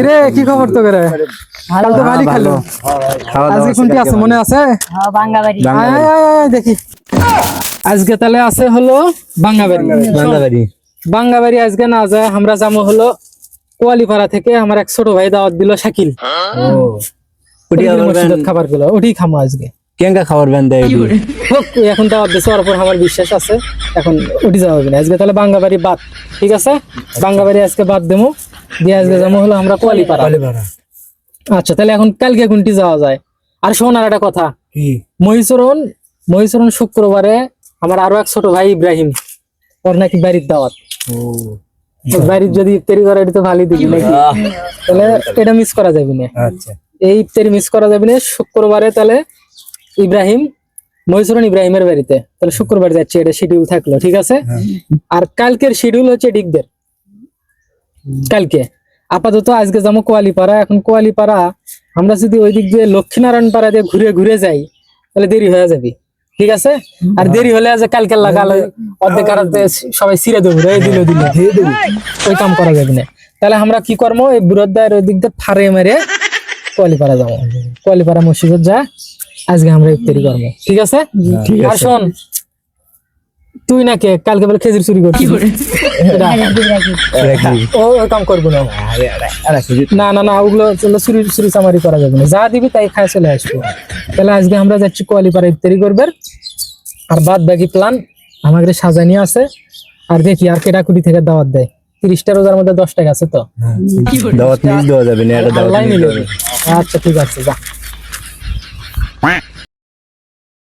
রে কি খবর তো করে? কাল তো ভালো খেলো। আজকে কোনটি আছে মনে আছে? হ্যাঁ বাঙ্গাবাড়ি। দেখি আজকে তাহলে আছে হলো বাঙ্গাবাড়ি। বাঙ্গাবাড়ি আজকে না যায়, আমরা যাবো হলো কোয়ালিপাড়া থেকে। আমার এক ছোট ভাই দাওয়াত দিল শাকিল। খাবার গুলো ওটি খামো আজকে। কেঙ্কা খাবার ব্যান দেয় এখন দাওয়াত দিছে, ওর উপর আমার বিশ্বাস আছে। এখন উঠি যাওয়া হবে না আজকে, তাহলে বাঙ্গাবাড়ি বাদ। ঠিক আছে, বাঙ্গাবাড়ি আজকে বাদ দেবো দিয়ে আজকে যাবো হলো আমরা কোয়ালিপাড়া। আচ্ছা তাহলে এখন কালকে কোনটি যাওয়া যায়? আর শোন আর একটা কথা, মহিচরণ শুক্রবারে আমার আরো এক ছোট ভাই ইব্রাহিম, ওর নাকি বাড়ির দাওয়াত। বাড়ির যদি ইফতারি করে এটা তো ভালোই দিবি নাকি, তাহলে এটা মিস করা যাবে না। আচ্ছা এই ইফতারি মিস করা যাবে না শুক্রবারে। তাহলে মহিচরণ ইব্রাহিমের বাড়িতে, তাহলে শুক্রবার যাচ্ছে, এটা শিডিউল থাকলো। ঠিক আছে, আর কালকের শিডিউল হচ্ছে ডিগদের। কালকে আপাতত আজকে যাবো কোয়ালিপাড়া। এখন কোয়ালিপাড়া আমরা যদি ওই দিক দিয়ে লক্ষ্মীনারায়ণ পাড়া দিয়ে ঘুরে ঘুরে যাই তাহলে দেরি হয়ে যাবে। ঠিক আছে, আর দেরি হলে আজ কালকে লাগালে অর্ধেক সবাই ছিঁড়ে দেবো, দিল ওই কাম করা যাবে না। তাহলে আমরা কি করবো, এই বুড়ার ওই দিক দিয়ে ফাড়ে মেরে কোয়ালিপাড়া যাবো। কোয়ালিপাড়া মসজিদ যা আজকে আমরা ইফতারি করবো। ঠিক আছে, আর শোন তুই নাকি কালকে বলে খেজুর চুরি করছিস, ওই কাম করবো না। না না না, ওগুলো চুরি চুরি চামারি করা যাবে না, যা দিবি তাই খায় চলে আসবো। তাহলে আজকে আমরা যাচ্ছি কোয়ালিপাড়া ইফতারি করবে। আর বাদ বাকি প্ল্যান আমাদের সাজানি আছে। আর দেখি আর কেটাকুটি থেকে দাওয়াত দেয়। 30টা রোজার মধ্যে 10 টাকা আছে তো, দাওয়াত দেওয়া যাবে না। আচ্ছা ঠিক আছে, যা।